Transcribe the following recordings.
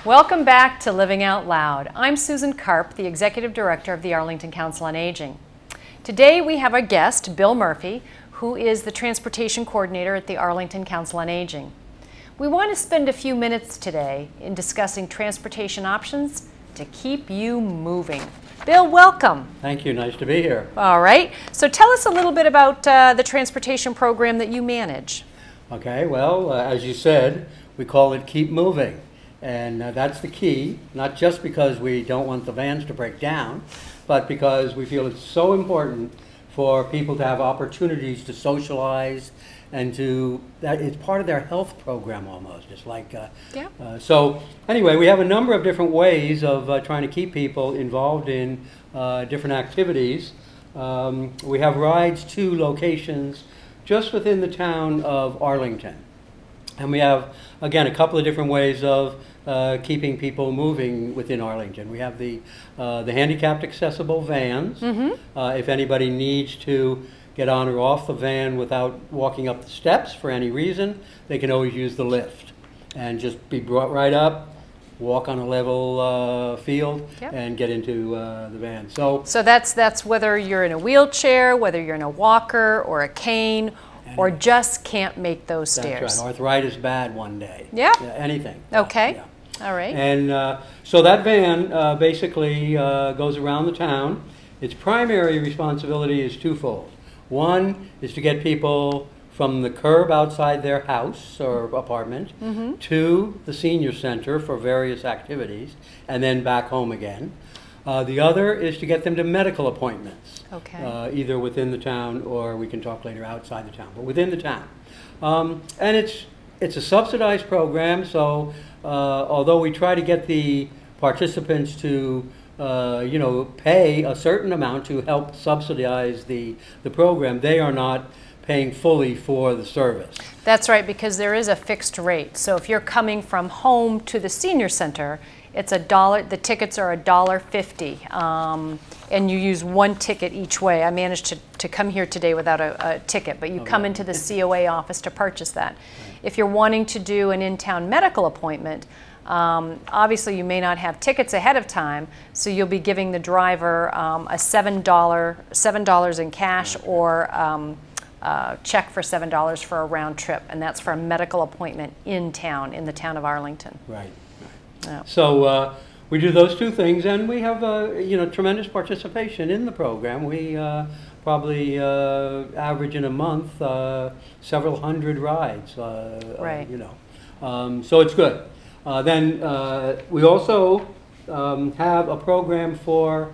Welcome back to Living Out Loud. I'm Susan Karp, the Executive Director of the Arlington Council on Aging. Today we have a guest, Bill Murphy, who is the Transportation Coordinator at the Arlington Council on Aging. We want to spend a few minutes today in discussing transportation options to keep you moving. Bill, welcome. Thank you. Nice to be here. All right. So tell us a little bit about the transportation program that you manage. Okay. Well, as you said, we call it Keep Moving. And that's the key, not just because we don't want the vans to break down, but because we feel it's so important for people to have opportunities to socialize and that it's part of their health program almost. It's like, so anyway, we have a number of different ways of trying to keep people involved in different activities. We have rides to locations just within the town of Arlington. And we have, again, a couple of different ways of keeping people moving within Arlington. We have the handicapped accessible vans. If anybody needs to get on or off the van without walking up the steps for any reason, they can always use the lift and just be brought right up, walk on a level field, and get into the van. So that's whether you're in a wheelchair, whether you're in a walker or a cane, or just can't make those stairs. That's right. Arthritis bad one day. Yeah. Anything. Okay. Yeah. All right. And so that van basically goes around the town. Its primary responsibility is twofold. One is to get people from the curb outside their house or apartment to the senior center for various activities, and then back home again. The other is to get them to medical appointments, either within the town or we can talk later outside the town, but within the town. And it's a subsidized program, so although we try to get the participants to pay a certain amount to help subsidize the program, they are not paying fully for the service. That's right, because there is a fixed rate. So if you're coming from home to the senior center, it's $1. The tickets are $1.50, and you use one ticket each way. I managed to come here today without a ticket, but you come into the COA office to purchase that. Right. If you're wanting to do an in-town medical appointment, obviously you may not have tickets ahead of time, so you'll be giving the driver a $7 in cash or check for $7 for a round trip, and that's for a medical appointment in town, in the town of Arlington. Right. Yeah. So we do those two things, and we have tremendous participation in the program. We probably average in a month several hundred rides. Right. So it's good. Then we also have a program for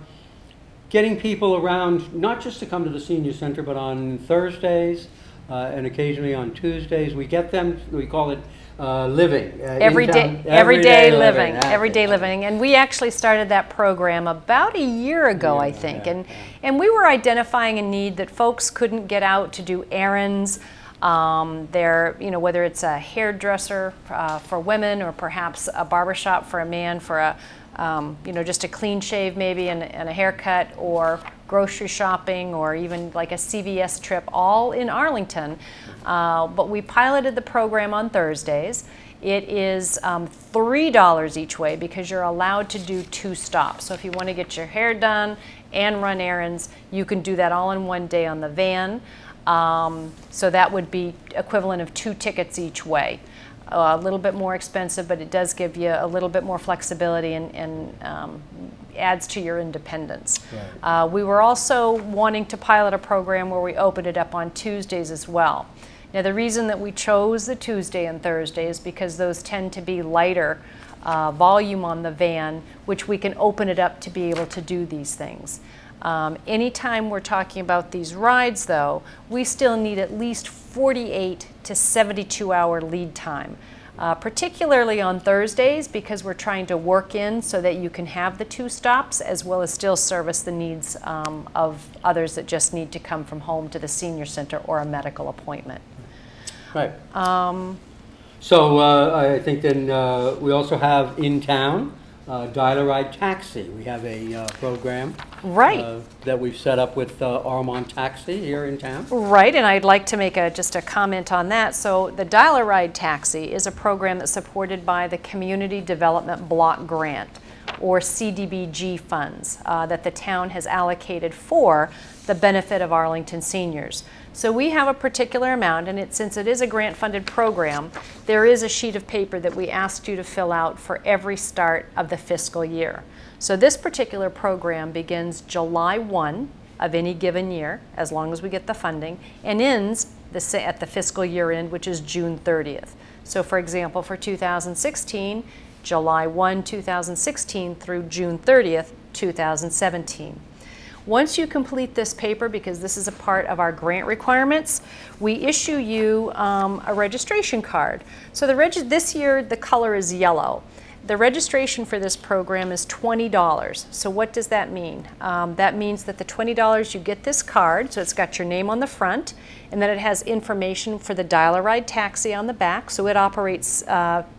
getting people around, not just to come to the senior center, but on Thursdays and occasionally on Tuesdays. We get them, we call it living. Everyday living. And we actually started that program about a year ago, I think. And we were identifying a need that folks couldn't get out to do errands. Whether it's a hairdresser for women or perhaps a barbershop for a man for a just a clean shave maybe and a haircut, or grocery shopping, or even like a CVS trip, all in Arlington. But we piloted the program on Thursdays. It is $3 each way because you're allowed to do 2 stops. So if you want to get your hair done and run errands, you can do that all in one day on the van. So that would be equivalent of 2 tickets each way. A little bit more expensive, but it does give you a little bit more flexibility and adds to your independence. Right. We were also wanting to pilot a program where we opened it up on Tuesdays as well. Now the reason that we chose the Tuesday and Thursday is because those tend to be lighter volume on the van, which we can open it up to be able to do these things. Anytime we're talking about these rides, though, we still need at least 48 to 72 hour lead time, particularly on Thursdays, because we're trying to work in so that you can have the 2 stops as well as still service the needs of others that just need to come from home to the senior center or a medical appointment. Right. So I think then we also have in town Dial-A-Ride Taxi. We have a program Right. That we've set up with Arlington Taxi here in town. Right, and I'd like to make just a comment on that. So the Dial-A-Ride Taxi is a program that's supported by the Community Development Block Grant, or CDBG funds, that the town has allocated for the benefit of Arlington seniors. So we have a particular amount, and since it is a grant-funded program, there is a sheet of paper that we asked you to fill out for every start of the fiscal year. So this particular program begins July 1 of any given year, as long as we get the funding, and ends at the fiscal year end, which is June 30th. So for example, for 2016, July 1, 2016 through June 30th, 2017. Once you complete this paper, because this is a part of our grant requirements, we issue you a registration card. So this year the color is yellow. The registration for this program is $20. So what does that mean? That means that the $20, you get this card, so it's got your name on the front, and then it has information for the Dial-A-Ride Taxi on the back. So it operates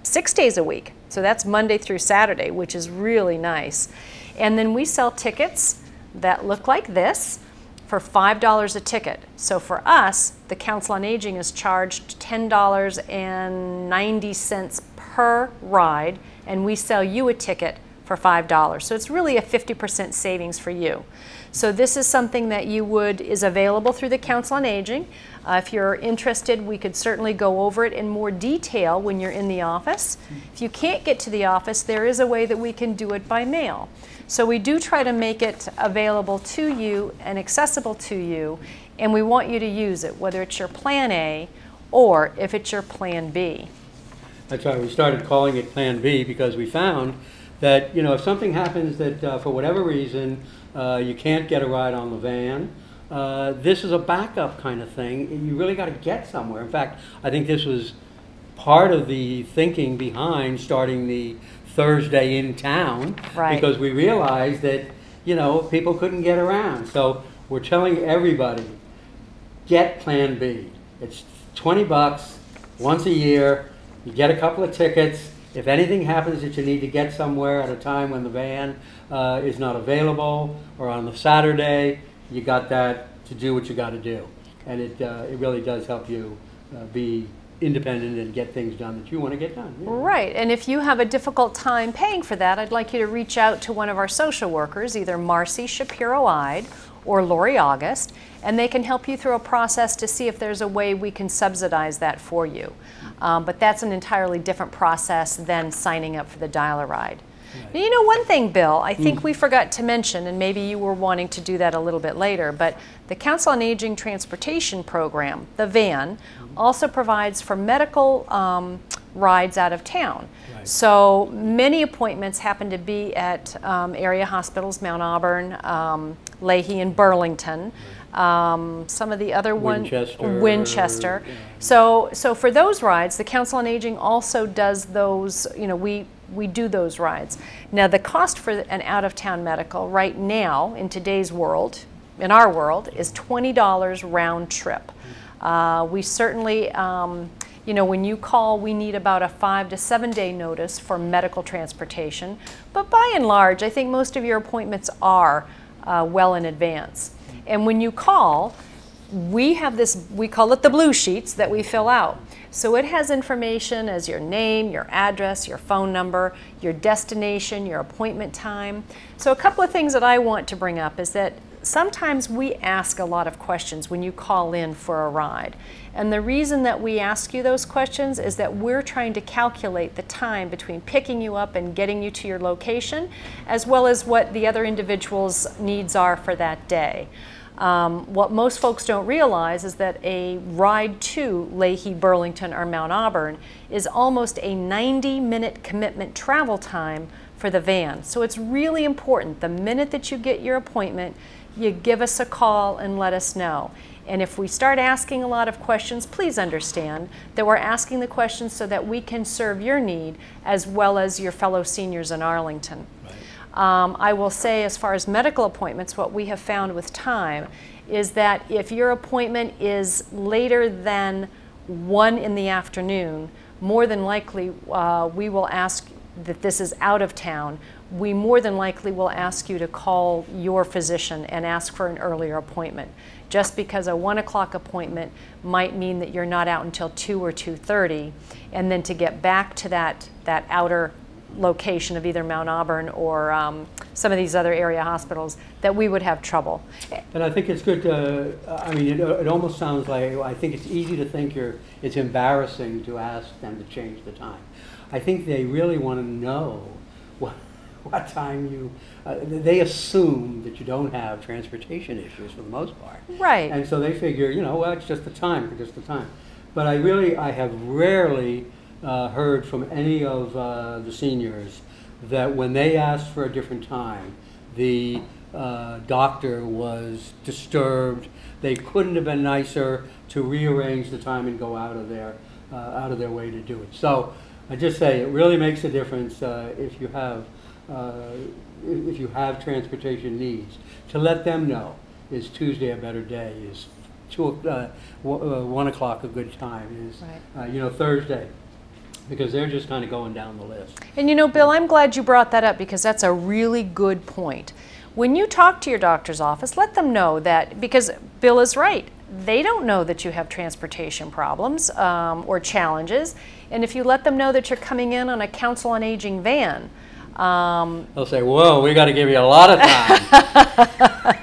6 days a week. So that's Monday through Saturday, which is really nice. And then we sell tickets that look like this for $5 a ticket. So for us, the Council on Aging is charged $10.90 per ride, and we sell you a ticket for $5. So it's really a 50% savings for you. So this is something that is available through the Council on Aging. If you're interested, we could certainly go over it in more detail when you're in the office. If you can't get to the office, there is a way that we can do it by mail. So we do try to make it available to you and accessible to you, and we want you to use it, whether it's your Plan A or if it's your Plan B. That's right. We started calling it Plan B because we found that, you know, if something happens that for whatever reason you can't get a ride on the van, this is a backup kind of thing. You really got to get somewhere. In fact, I think this was part of the thinking behind starting the Thursday in town, right, because we realized that, you know, people couldn't get around. So we're telling everybody, get Plan B. It's $20 once a year. You get a couple of tickets. If anything happens that you need to get somewhere at a time when the van is not available, or on the Saturday, you got that to do what you got to do. And it really does help you be independent and get things done that you want to get done. Yeah. Right, and if you have a difficult time paying for that, I'd like you to reach out to one of our social workers, either Marcy Shapiro-Ide or Lori August, and they can help you through a process to see if there's a way we can subsidize that for you. But that's an entirely different process than signing up for the Dial-A-Ride. Right. Now, you know one thing, Bill, I think we forgot to mention, and maybe you were wanting to do that a little bit later, but the Council on Aging Transportation Program, the van, also provides for medical rides out of town. Right. So many appointments happen to be at area hospitals, Mount Auburn, Leahy, and Burlington. Some of the other Winchester. Yeah. So for those rides, the Council on Aging also does those, you know, we do those rides. Now the cost for an out-of-town medical right now in today's world, in our world, is $20 round trip. We certainly, you know, when you call, we need about a 5 to 7 day notice for medical transportation. But by and large, I think most of your appointments are well in advance. And when you call, we have this, we call it the blue sheets that we fill out. So it has information as your name, your address, your phone number, your destination, your appointment time. So a couple of things that I want to bring up is that sometimes we ask a lot of questions when you call in for a ride. And the reason that we ask you those questions is that we're trying to calculate the time between picking you up and getting you to your location, as well as what the other individual's needs are for that day. What most folks don't realize is that a ride to Leahy, Burlington, or Mount Auburn is almost a 90-minute commitment travel time for the van. So it's really important, the minute that you get your appointment, you give us a call and let us know. And if we start asking a lot of questions, please understand that we're asking the questions so that we can serve your need as well as your fellow seniors in Arlington. Right. I will say, as far as medical appointments, what we have found with time is that if your appointment is later than 1 in the afternoon, more than likely we will ask that this is out of town. we more than likely will ask you to call your physician and ask for an earlier appointment. Just because a 1 o'clock appointment might mean that you're not out until 2 or 2:30, and then to get back to that outer location of either Mount Auburn or some of these other area hospitals, that we would have trouble. And I think it's good to, I mean, it almost sounds like, I think it's easy to think it's embarrassing to ask them to change the time. I think they really want to know what time you, they assume that you don't have transportation issues for the most part. Right. And so they figure, you know, well, it's just the time, just the time. But I have rarely heard from any of the seniors that when they asked for a different time, the doctor was disturbed. They couldn't have been nicer to rearrange the time and go out of their way to do it. So I just say it really makes a difference if you have transportation needs, to let them know, is Tuesday a better day, is 1 o'clock a good time, is right. You know, Thursday, because they're just kind of going down the list. And you know, Bill, I'm glad you brought that up, because that's a really good point. When you talk to your doctor's office, let them know that, because Bill is right, they don't know that you have transportation problems or challenges, and if you let them know that you're coming in on a Council on Aging van, they'll say, whoa, we got to give you a lot of time.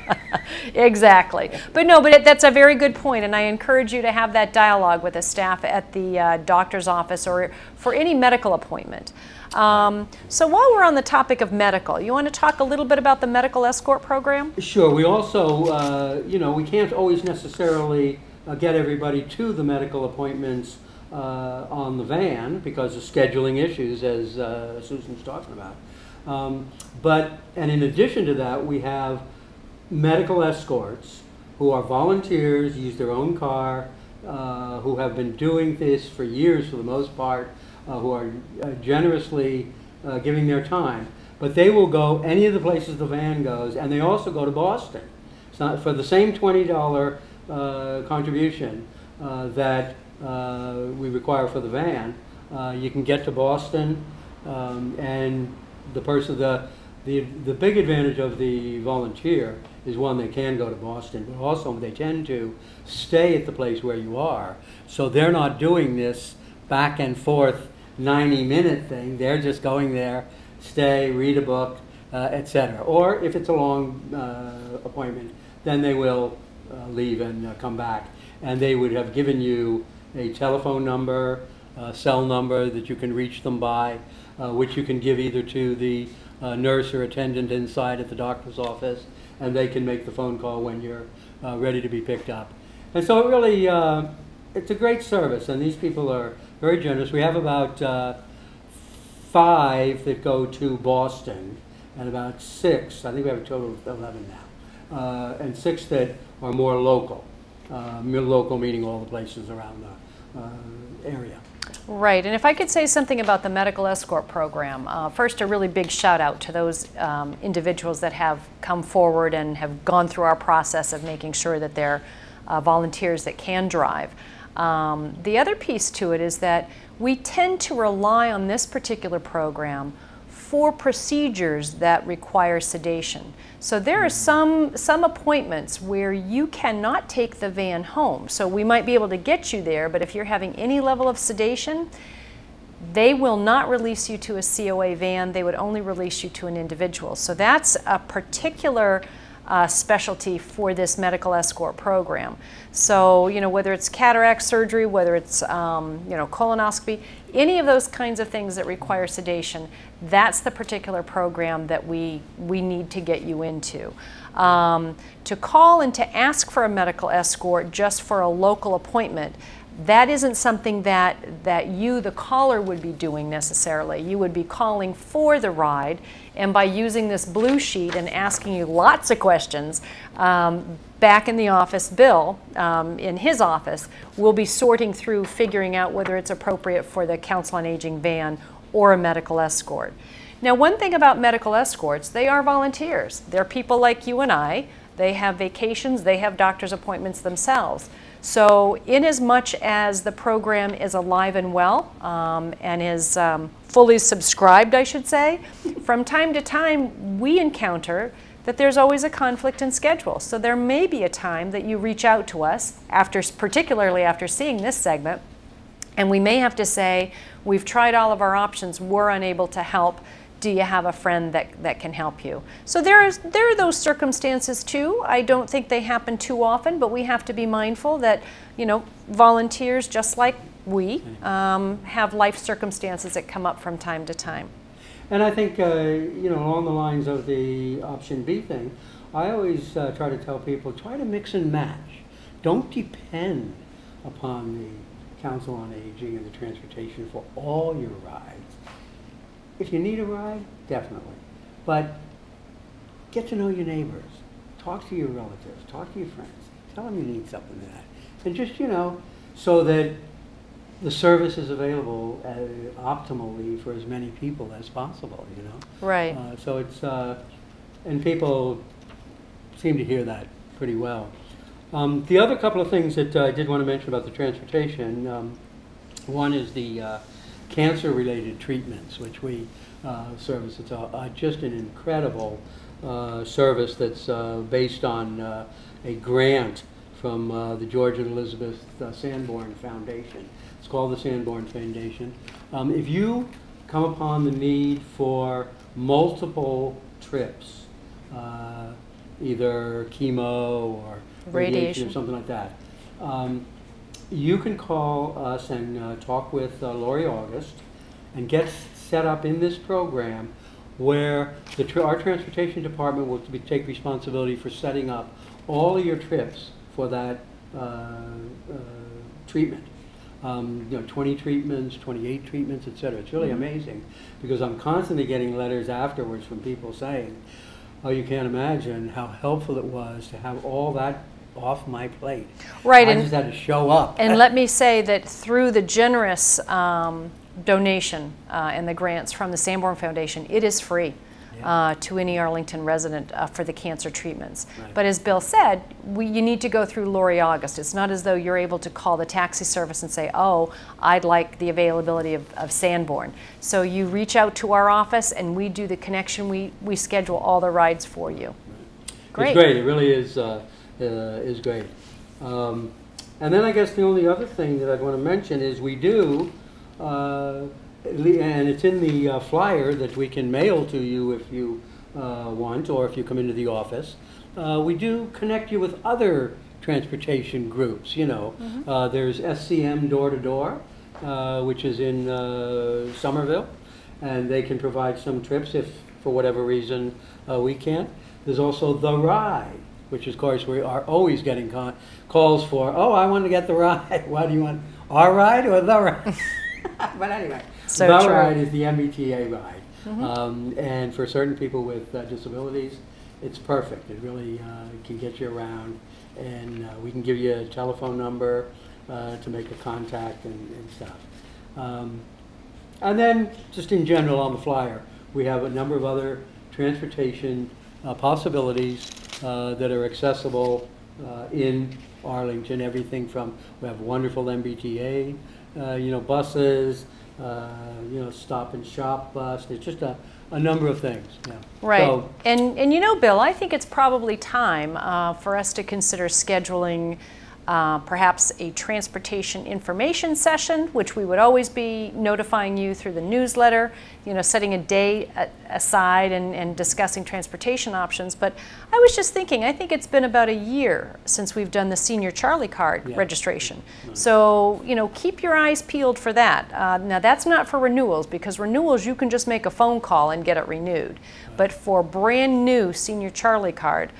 Exactly. But no, but that's a very good point, and I encourage you to have that dialogue with the staff at the doctor's office or for any medical appointment. So while we're on the topic of medical, you want to talk a little bit about the medical escort program? Sure. We also, you know, we can't always necessarily get everybody to the medical appointments on the van because of scheduling issues, as Susan's talking about. And in addition to that, we have medical escorts who are volunteers, use their own car, who have been doing this for years for the most part, who are generously giving their time. But they will go any of the places the van goes, and they also go to Boston. So for the same $20 contribution that we require for the van, you can get to Boston, and the big advantage of the volunteer is, one, they can go to Boston, but also they tend to stay at the place where you are, so they're not doing this back and forth 90-minute thing. They're just going there, stay, read a book, etc. Or if it's a long appointment, then they will leave and come back, and they would have given you a telephone number, cell number that you can reach them by, which you can give either to the nurse or attendant inside at the doctor's office, and they can make the phone call when you're ready to be picked up. And so it really, it's a great service, and these people are very generous. We have about 5 that go to Boston, and about 6, I think we have a total of 11 now, and 6 that are more local. Local meaning all the places around the area. Right, and if I could say something about the medical escort program, first, a really big shout out to those individuals that have come forward and have gone through our process of making sure that they're volunteers that can drive. The other piece to it is that we tend to rely on this particular program for procedures that require sedation. So there are some appointments where you cannot take the van home. So we might be able to get you there, but if you're having any level of sedation, they will not release you to a COA van. They would only release you to an individual. So that's a particular specialty for this medical escort program. So, you know, whether it's cataract surgery, whether it's, you know, colonoscopy, any of those kinds of things that require sedation, that's the particular program that we need to get you into. To call and to ask for a medical escort just for a local appointment, that isn't something that you, the caller, would be doing necessarily. You would be calling for the ride, and by using this blue sheet and asking you lots of questions, back in the office, Bill, in his office, will be sorting through figuring out whether it's appropriate for the Council on Aging van or a medical escort. Now, one thing about medical escorts, they are volunteers. They're people like you and I. They have vacations, they have doctor's appointments themselves. So in as much as the program is alive and well and is fully subscribed, I should say, from time to time we encounter that there's always a conflict in schedule. So there may be a time that you reach out to us, particularly after seeing this segment, and we may have to say, we've tried all of our options, we're unable to help. Do you have a friend that can help you? So there are those circumstances too. I don't think they happen too often, but we have to be mindful that, you know, volunteers, just like we, have life circumstances that come up from time to time. And I think, you know, along the lines of the option B thing, I always try to tell people, try to mix and match. Don't depend upon the Council on Aging and the transportation for all your rides. If you need a ride, definitely. But get to know your neighbors. Talk to your relatives. Talk to your friends. Tell them you need something like that. And just, you know, so that the service is available optimally for as many people as possible, you know. Right. So it's, and people seem to hear that pretty well. The other couple of things that I did want to mention about the transportation, one is the cancer-related treatments, which we service. It's just an incredible service that's based on a grant from the George and Elizabeth Sanborn Foundation. It's called the Sanborn Foundation. If you come upon the need for multiple trips, either chemo or radiation or something like that, you can call us and talk with Lori August and get set up in this program where our transportation department will take responsibility for setting up all of your trips for that treatment. You know, 20 treatments, 28 treatments, etc. It's really amazing because I'm constantly getting letters afterwards from people saying, oh, you can't imagine how helpful it was to have all that off my plate. Right. I just had to show up. And let me say that through the generous donation and the grants from the Sanborn Foundation, it is free to any Arlington resident for the cancer treatments. Right. But as Bill said, you need to go through Lori August. It's not as though you're able to call the taxi service and say, oh, I'd like the availability of Sanborn. So you reach out to our office and we do the connection. We schedule all the rides for you. Right. Great. It's great. It really is great. And then I guess the only other thing that I'd want to mention is we do, and it's in the flyer that we can mail to you if you want, or if you come into the office. We do connect you with other transportation groups, you know. There's SCM Door to Door, which is in Somerville, and they can provide some trips if, for whatever reason, we can't. There's also The Ride, which of course we are always getting calls for, oh, I want to get the ride. Why do you want our ride or the ride? But anyway, so the true. ride is the MBTA ride. And for certain people with disabilities, it's perfect. It really can get you around, and we can give you a telephone number to make a contact and stuff. And then, just in general on the flyer, we have a number of other transportation possibilities that are accessible in Arlington. Everything from, we have wonderful MBTA, you know, buses, you know, stop and shop bus. There's just a number of things. Yeah. Right. So, and you know, Bill, I think it's probably time for us to consider scheduling perhaps a transportation information session, which we would always be notifying you through the newsletter, you know, setting a day aside and discussing transportation options. But I was just thinking, I think it's been about a year since we've done the Senior Charlie Card registration. So, you know, keep your eyes peeled for that. Now, that's not for renewals, because renewals, you can just make a phone call and get it renewed. But for brand new Senior Charlie Card,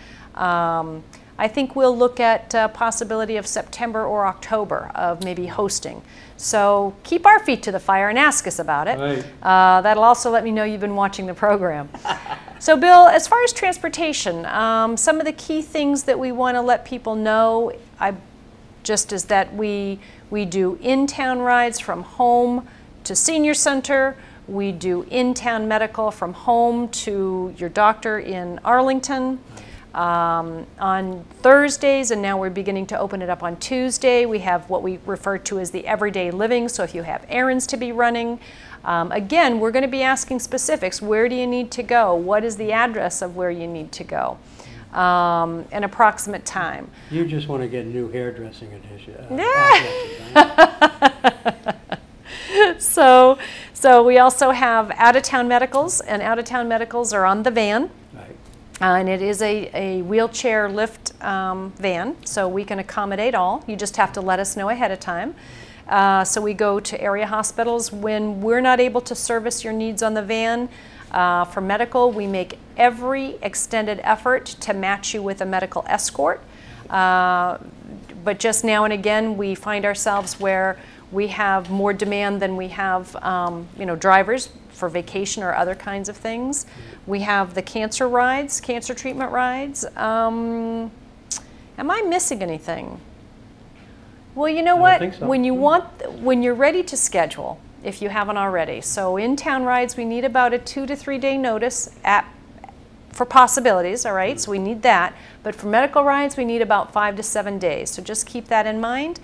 I think we'll look at possibility of September or October of maybe hosting. So keep our feet to the fire and ask us about it. Right. That'll also let me know you've been watching the program. So Bill, as far as transportation, some of the key things that we want to let people know just is that we do in-town rides from home to senior center. We do in-town medical from home to your doctor in Arlington. On Thursdays, and now we're beginning to open it up on Tuesday, we have what we refer to as the everyday living. So if you have errands to be running, Again, we're going to be asking specifics. Where do you need to go? What is the address of where you need to go? An approximate time. You just want to get new hairdressing edition. So we also have out-of-town medicals, and out-of-town medicals are on the van. Right. And it is a wheelchair lift van, so we can accommodate all. You just have to let us know ahead of time. So we go to area hospitals when we're not able to service your needs on the van. For medical, we make every extended effort to match you with a medical escort. But just now and again, we find ourselves where we have more demand than we have drivers for vacation or other kinds of things. We have the cancer rides, cancer treatment rides. Am I missing anything? Well, you know what? I don't think so. When you're ready to schedule, if you haven't already. So in-town rides, we need about a 2 to 3 day notice for possibilities, all right? So we need that. But for medical rides, we need about 5 to 7 days. So just keep that in mind.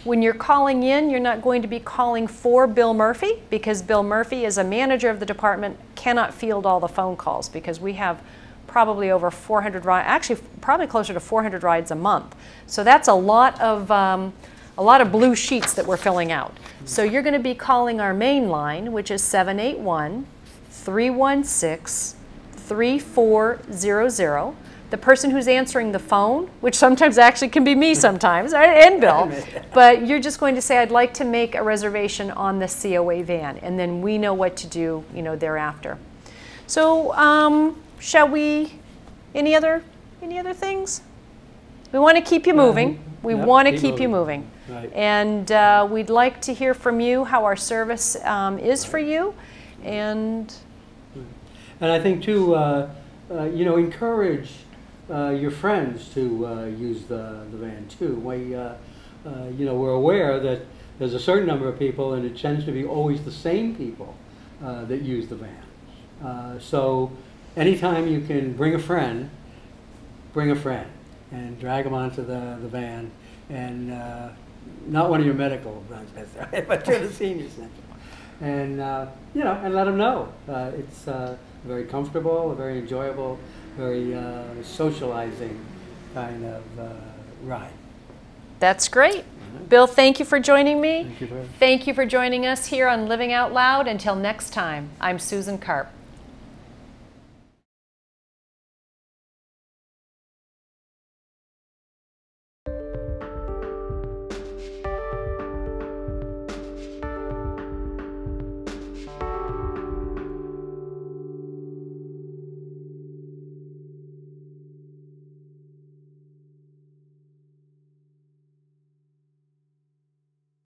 When you're calling in, you're not going to be calling for Bill Murphy, because Bill Murphy, as a manager of the department, cannot field all the phone calls, because we have probably over 400 rides, actually probably closer to 400 rides a month. So that's a lot of blue sheets that we're filling out. So you're going to be calling our main line, which is 781-316-3400. The person who's answering the phone, which sometimes actually can be me sometimes, and Bill, but you're just going to say, I'd like to make a reservation on the COA van, and then we know what to do, thereafter. So shall we, any other things? We want to keep you moving. We want to keep you moving. Right. And we'd like to hear from you how our service is for you. And I think too, encourage your friends to use the van too. We're aware that there's a certain number of people, and it tends to be always the same people that use the van. So anytime you can bring a friend and drag them onto the van, and not one of your medical runs, but to the senior center, and and let them know it's very comfortable, very enjoyable, very socializing kind of ride. That's great. Bill, thank you for joining me. Thank you. Thank you for joining us here on Living Out Loud. Until next time, I'm Susan Karp.